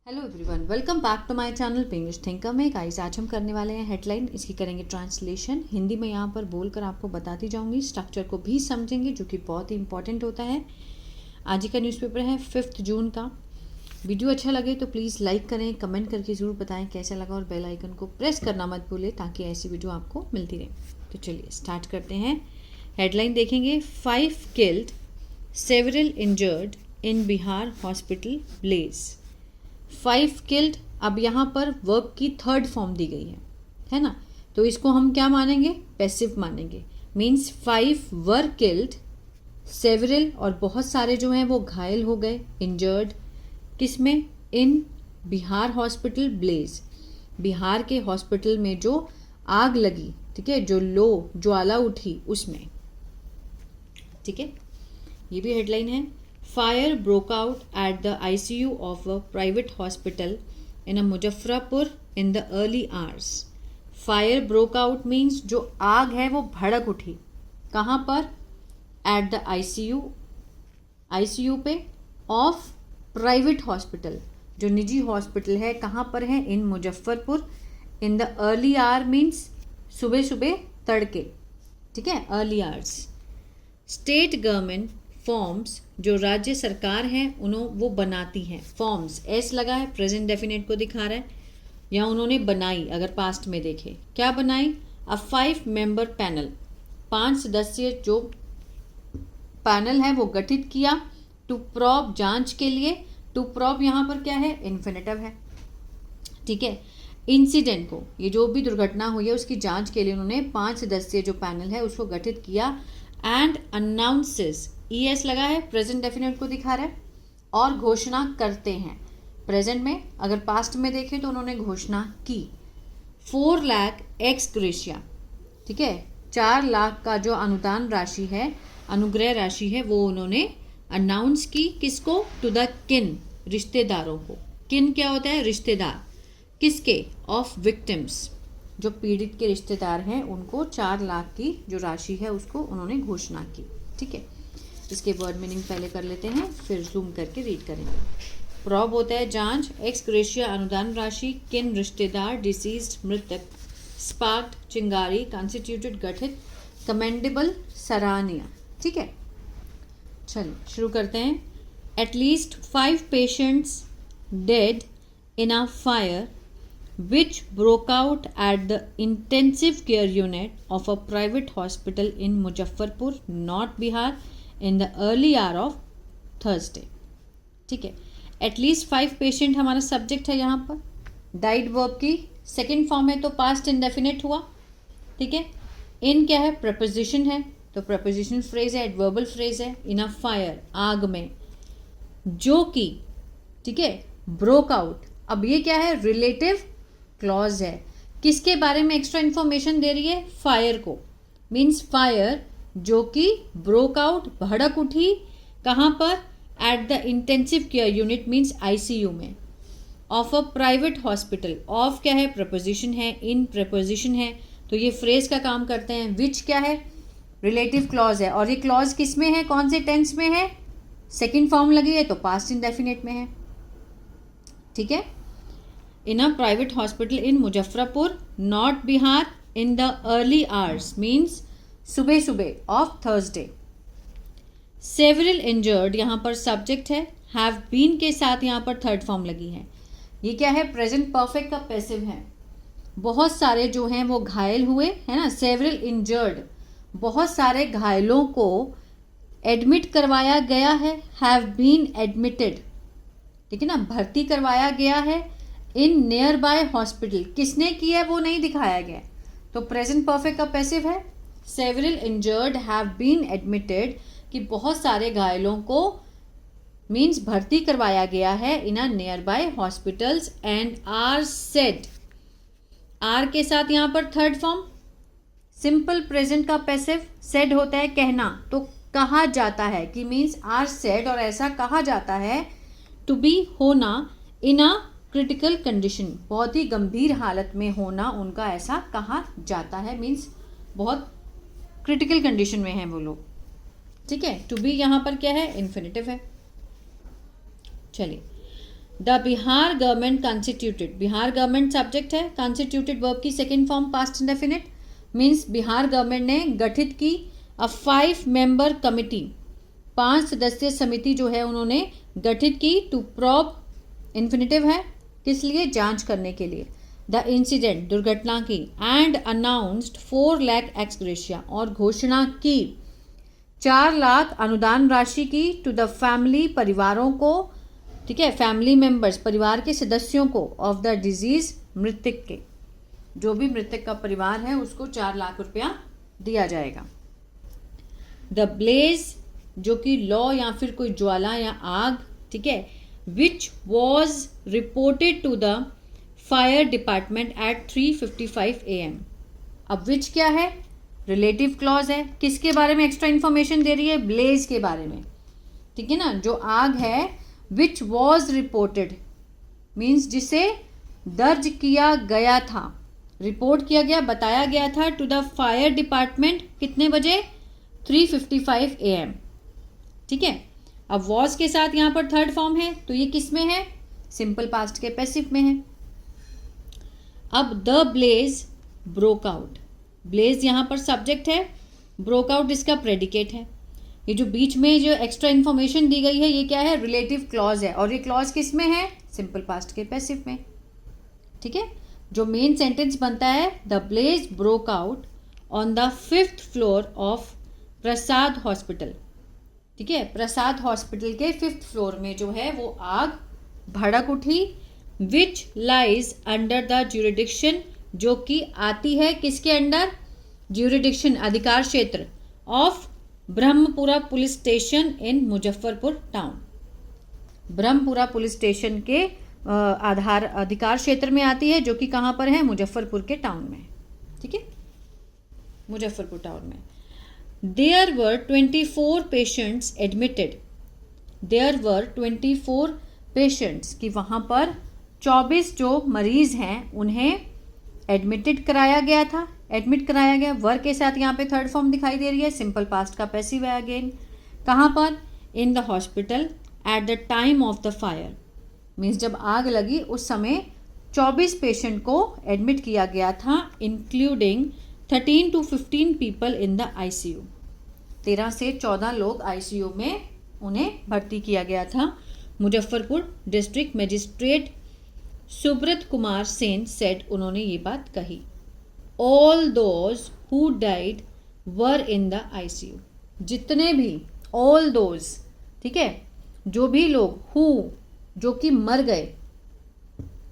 Hello everyone, welcome back to my channel English thinker में। Guys, आज हम करने वाले हैं हेडलाइन, इसकी करेंगे ट्रांसलेशन। हिंदी में यहाँ पर बोलकर आपको बताती जाऊंगी, स्ट्रक्चर को भी समझेंगे जो कि बहुत ही इंपॉर्टेंट होता है। आज ही का न्यूज़पेपर है 5 जून का। वीडियो अच्छा लगे तो प्लीज़ लाइक करें, कमेंट करके ज़रूर बताएं कैसा लगा और बेल आइकन को प्रेस करना मत भूलें ताकि ऐसी वीडियो आपको मिलती रहे। तो चलिए स्टार्ट करते हैं। हेडलाइन देखेंगे, 5 killed, several injured in Bihar hospital blaze. 5 killed, अब यहाँ पर वर्ब की थर्ड फॉर्म दी गई है ना, तो इसको हम क्या मानेंगे? पैसिव मानेंगे। मीन्स 5 वर किल्ड, सेवरल और बहुत सारे जो हैं वो घायल हो गए, इंजर्ड किस में? इन बिहार हॉस्पिटल ब्लेज, बिहार के हॉस्पिटल में जो आग लगी, ठीक है, जो ज्वाला उठी उसमें, ठीक है। ये भी हेडलाइन है। Fire broke out at the ICU of a private hospital in a Muzaffarpur in the early hours. Fire broke out means जो आग है वो भड़क उठी। कहाँ पर? At the ICU पे of private hospital, जो निजी हॉस्पिटल है। कहाँ पर है? इन Muzaffarpur. in the early hour means सुबह सुबह तड़के, ठीक है, early hours. State government forms, जो राज्य सरकार है वो बनाती हैं। फॉर्म्स, एस लगा है, प्रेजेंट डेफिनेट को दिखा रहा है, या उन्होंने बनाई। अगर पास्ट में देखे, क्या बनाई? अ 5 मेंबर पैनल, 5 सदस्यीय जो पैनल है वो गठित किया। टू प्रॉब, जांच के लिए। टू प्रॉब यहाँ पर क्या है? इन्फिनेटिव है, ठीक है। इंसिडेंट को, ये जो भी दुर्घटना हुई है उसकी जांच के लिए उन्होंने 5 सदस्यीय जो पैनल है उसको गठित किया। एंड अनाउंसेस, ES लगा है, प्रेजेंट डेफिनेट को दिखा रहा है, और घोषणा करते हैं। प्रेजेंट में, अगर पास्ट में देखें तो उन्होंने घोषणा की। 4 लाख एक्स ग्रेशिया, ठीक है, 4 लाख का जो अनुदान राशि है, अनुग्रह राशि है, वो उन्होंने अनाउंस की। किसको? टू द किन, रिश्तेदारों को। किन क्या होता है? रिश्तेदार। किसके? ऑफ विक्टिम्स, जो पीड़ित के रिश्तेदार हैं उनको 4 लाख की जो राशि है उसको उन्होंने घोषणा की, ठीक है। इसके वर्ड मीनिंग पहले कर लेते हैं, फिर जूम करके रीड करेंगे। प्रॉब होता है जांच, एक्स ग्रेशिया अनुदान राशि, किन रिश्तेदार, डिसीज्ड मृतक, स्पार्क्ड चिंगारी, कॉन्स्टिट्यूटेड गठित, कमेंडेबल सराहनीय, ठीक है। चलिए शुरू करते हैं। At least 5 patients dead in a fire which broke out at the intensive care unit of a private hospital in Muzaffarpur, North Bihar, in the early hour of Thursday, ठीक है। एटलीस्ट 5 पेशेंट हमारा सब्जेक्ट है यहाँ पर। Died verb की second form है तो past indefinite हुआ, ठीक है। इन क्या है? प्रपोजिशन है, तो प्रपोजिशन फ्रेज है, एडवर्बल फ्रेज है। इन अ फायर, आग में, जो कि, ठीक है, ब्रोक आउट। अब ये क्या है? रिलेटिव क्लॉज है। किसके बारे में एक्स्ट्रा इंफॉर्मेशन दे रही है? फायर को। मीन्स फायर जो कि ब्रोक आउट, भड़क उठी। कहाँ पर? At the intensive care unit means ICU में, of a private hospital. Of क्या है? प्रपोजिशन है, इन प्रपोजिशन है, तो ये फ्रेज का काम करते हैं। विच क्या है? रिलेटिव क्लॉज है, और ये क्लॉज किस में है? कौन से टेंस में है? सेकेंड फॉर्म लगी है तो पास्ट इंडेफिनिट में है, ठीक है। in a private hospital in Muzaffarpur, North Bihar, in the early hours means सुबह सुबह of Thursday. Several injured यहाँ पर सब्जेक्ट है, have been के साथ यहाँ पर थर्ड फॉर्म लगी है। ये क्या है? प्रेजेंट परफेक्ट का पैसिव है। बहुत सारे जो हैं वो घायल हुए, है ना। Several injured, बहुत सारे घायलों को एडमिट करवाया गया है। have been admitted, ठीक है ना, भर्ती करवाया गया है। इन नियर बाय हॉस्पिटल, किसने किया है वो नहीं दिखाया गया, तो प्रेजेंट परफेक्ट का पैसिव है। Several injured have been admitted, कि बहुत सारे घायलों को मीन्स भर्ती करवाया गया है in a nearby hospitals. And are said, are के साथ यहाँ पर थर्ड फॉर्म, सिंपल प्रेजेंट का पैसिव। सेड होता है कहना, तो कहा जाता है, कि मीन्स आर सेड, और ऐसा कहा जाता है। टू बी, होना, इन अ क्रिटिकल कंडीशन, बहुत ही गंभीर हालत में होना उनका ऐसा कहा जाता है। मीन्स बहुत क्रिटिकल कंडीशन में है वो लोग, ठीक है। टू बी यहाँ पर क्या है? इन्फिनेटिव है। चलिए the Bihar government constituted, Bihar government subject है, कॉन्स्टिट्यूटेड वर्ब की second form past indefinite, means Bihar government ने गठित की अ 5 मेंबर कमिटी, 5 सदस्यीय समिति जो है उन्होंने गठित की, टू प्रोब इन्फिनेटिव है, किस लिए, जांच करने के लिए, द इंसिडेंट दुर्घटना की, and announced 4 lakh x gratia, और घोषणा की 4 लाख अनुदान राशि की, टू द फैमिली, परिवारों को, ठीक है, फैमिली मेंबर्स, परिवार के सदस्यों को, ऑफ द डिजीज, मृतक के, जो भी मृतक का परिवार है उसको 4 लाख रुपया दिया जाएगा। द ब्लेज, जो कि लौ या फिर कोई ज्वाला या आग, ठीक है, which was reported to the fire department at 3:55 AM। अब विच क्या है, रिलेटिव क्लॉज है, किसके बारे में एक्स्ट्रा इन्फॉर्मेशन दे रही है, ब्लेज के बारे में, ठीक है ना, जो आग है, विच वॉज रिपोर्टेड मीन्स जिसे दर्ज किया गया था, रिपोर्ट किया गया, बताया गया था, टू द फायर डिपार्टमेंट, कितने बजे, 3:55 AM, ठीक है। अब वॉज के साथ यहाँ पर थर्ड फॉर्म है, तो ये किस में है, सिंपल पास्ट के पैसिव में है। अब the blaze broke out, blaze यहाँ पर सब्जेक्ट है, ब्रोक आउट इसका प्रेडिकेट है। ये जो बीच में जो एक्स्ट्रा इन्फॉर्मेशन दी गई है ये क्या है, रिलेटिव क्लॉज है, और ये क्लॉज किस में है, सिंपल पास्ट के पैसिव में, ठीक है। जो मेन सेंटेंस बनता है, the blaze broke out on the 5th floor of Prasad hospital, ठीक है, प्रसाद हॉस्पिटल के 5th फ्लोर में जो है वो आग भड़क उठी, which lies under the jurisdiction, जो कि आती है किसके अंडर, ज्यूरिडिक्शन, अधिकार क्षेत्र, of Brahmpura police station in Muzaffarpur town, Brahmpura police station के अधिकार क्षेत्र में आती है, जो कि कहाँ पर है, मुजफ्फरपुर के टाउन में, ठीक है, मुजफ्फरपुर टाउन में। There were 24 patients admitted. There were 24 patients कि वहाँ पर 24 जो मरीज हैं उन्हें एडमिटेड कराया गया था, एडमिट कराया गया, वर्क के साथ यहाँ पे थर्ड फॉर्म दिखाई दे रही है, सिंपल पास्ट का पैसिव है अगेन। कहाँ पर, in the hospital at the time of the fire, means जब आग लगी उस समय 24 पेशेंट को एडमिट किया गया था, including 13 to 15 people in the ICU, 13 से 14 लोग ICU में उन्हें भर्ती किया गया था। Muzaffarpur district magistrate Subrata Kumar Sen said, उन्होंने ये बात कही, all those who died were in the ICU, जितने भी, ऑल दोज, ठीक है, जो भी लोग, हु जो कि मर गए,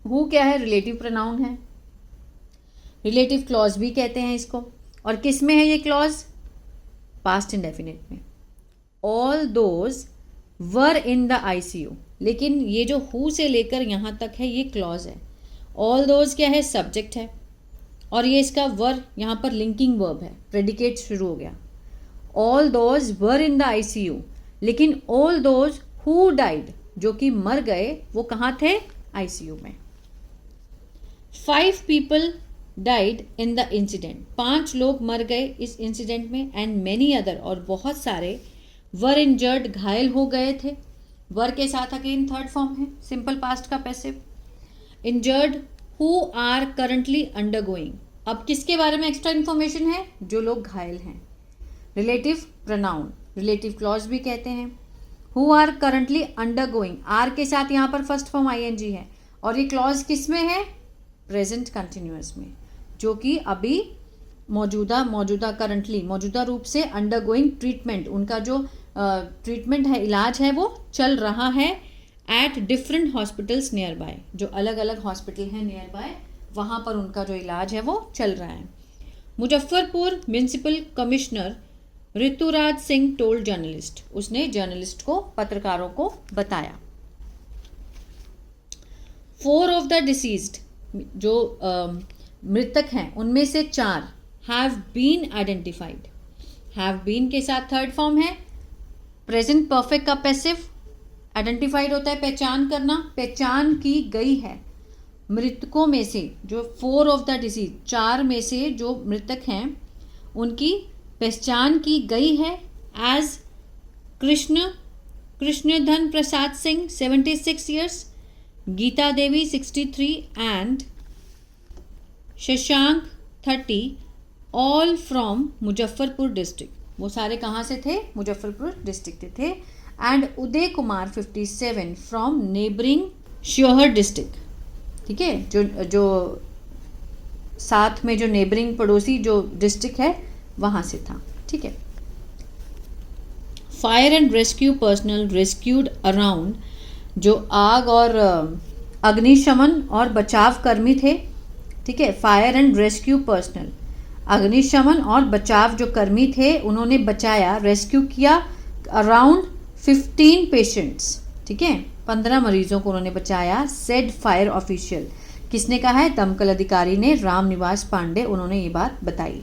हु क्या है, रिलेटिव प्रोनाउन है, रिलेटिव क्लॉज भी कहते हैं इसको, और किस में है ये क्लॉज, पास्ट इंडेफिनिट में, all those were in the ICU, लेकिन ये जो हु से लेकर यहाँ तक है ये क्लॉज है, ऑल दोज क्या है, सब्जेक्ट है, और ये इसका वर यहाँ पर लिंकिंग वर्ब है, प्रेडिकेट शुरू हो गया, all those were in the ICU, लेकिन ऑल दोज हु डाइड, जो कि मर गए, वो कहाँ थे, ICU में। 5 people died in the incident, 5 लोग मर गए इस इंसिडेंट में, एंड मैनी अदर, और बहुत सारे, वर इंजर्ड, घायल हो गए थे, वर के साथ अगेन थर्ड फॉर्म है, सिंपल पास्ट का passive, injured who are currently undergoing, अब किसके बारे में एक्स्ट्रा इन्फॉर्मेशन है, जो लोग घायल हैं, रिलेटिव प्रोनाउन, रिलेटिव क्लॉज भी कहते हैं, who are currently undergoing, are के साथ यहाँ पर फर्स्ट फॉर्म ING है, और ये क्लॉज किस में है, प्रेजेंट कंटिन्यूअस में, जो कि अभी मौजूदा करंटली, मौजूदा रूप से, अंडरगोइंग ट्रीटमेंट, उनका जो ट्रीटमेंट है, इलाज है, वो चल रहा है, at different hospitals near by, जो अलग अलग हॉस्पिटल हैं नियर बाय, वहाँ पर उनका जो इलाज है वो चल रहा है। Muzaffarpur municipal commissioner Rituraj Singh told journalist, उसने जर्नलिस्ट को, पत्रकारों को बताया। 4 ऑफ द डिसीज्ड, जो मृतक हैं उनमें से 4 have been identified, have been के साथ थर्ड फॉर्म है, प्रेजेंट परफेक्ट का पैसिव, आइडेंटिफाइड होता है पहचान करना, पहचान की गई है, मृतकों में से जो 4 ऑफ द डिसीज, 4 में से जो मृतक हैं उनकी पहचान की गई है, as Krishnadhan Prasad Singh 76 years, Geeta Devi 63 and Shashank 30 all from Muzaffarpur district. वो सारे कहाँ से थे? मुजफ्फरपुर डिस्ट्रिक्ट से थे। And Uday Kumar 57 from neighbouring Sheohar district. ठीक है, जो साथ में जो नेबरिंग पड़ोसी जो डिस्ट्रिक्ट है वहाँ से था। ठीक है। Fire and rescue personal rescued around, जो आग और अग्निशमन और बचाव कर्मी थे। ठीक है, फायर एंड रेस्क्यू पर्सनल, अग्निशमन और बचाव जो कर्मी थे उन्होंने बचाया, रेस्क्यू किया अराउंड 15 पेशेंट्स। ठीक है, 15 मरीजों को उन्होंने बचाया। सेड फायर ऑफिशियल, किसने कहा है? दमकल अधिकारी ने, राम निवास पांडे, उन्होंने ये बात बताई।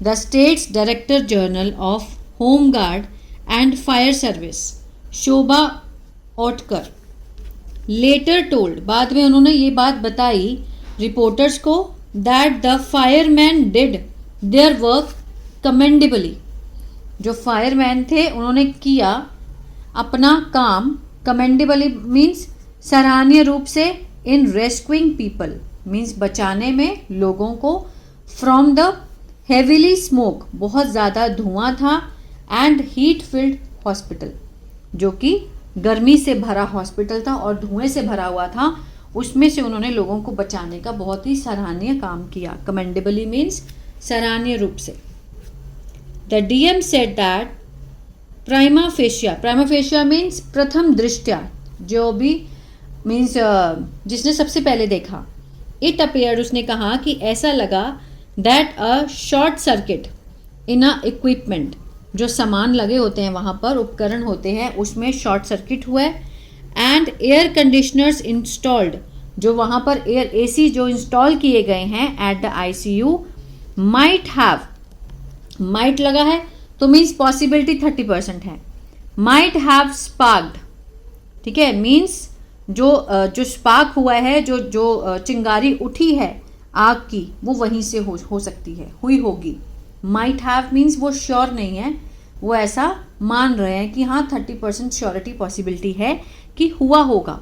The state's director general of home guard and fire service Shobha Ohatkar later told, बाद में उन्होंने ये बात बताई रिपोर्टर्स को, that the fireman did their work commendably, जो फायरमैन थे उन्होंने किया अपना काम, कमेंडेबली मीन्स सराहनीय रूप से, इन रेस्क्यूइंग पीपल मीन्स बचाने में लोगों को, फ्रॉम द हेविली स्मोक, बहुत ज़्यादा धुआं था, एंड हीट फिल्ड हॉस्पिटल, जो कि गर्मी से भरा हॉस्पिटल था और धुएं से भरा हुआ था, उसमें से उन्होंने लोगों को बचाने का बहुत ही सराहनीय काम किया। कमेंडेबली मीन्स सराहनीय रूप से। The DM said that prima fascia means प्रथम दृष्टया, जो भी मीन्स जिसने सबसे पहले देखा, इट अपेयर्ड, उसने कहा कि ऐसा लगा, that a short circuit in a equipment, जो सामान लगे होते हैं वहाँ पर, उपकरण होते हैं, उसमें शॉर्ट सर्किट हुआ है। एंड एयर कंडीशनर्स इंस्टॉल्ड, जो वहाँ पर एयर एसी जो इंस्टॉल किए गए हैं at the ICU, might have, might लगा है तो मीन्स पॉसिबिलिटी 30% है, माइट हैव स्पार्क्ड। ठीक है, मीन्स जो स्पार्क हुआ है, जो चिंगारी उठी है आग की, वो वहीं से हो सकती है, हुई होगी। माइट हैव मीन्स वो श्योर नहीं है, वो ऐसा मान रहे हैं कि हाँ 30% श्योरिटी पॉसिबिलिटी है कि हुआ होगा।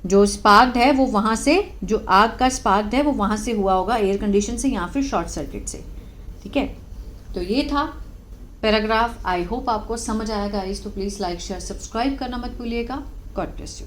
जो स्पार्क्ड है वो वहाँ से, जो आग का स्पार्क्ड है वो वहाँ से हुआ होगा, एयर कंडीशन से या फिर शॉर्ट सर्किट से। ठीक है, तो ये था पैराग्राफ। आई होप आपको समझ आएगा। इस तो प्लीज़ लाइक शेयर सब्सक्राइब करना मत भूलिएगा। God bless you.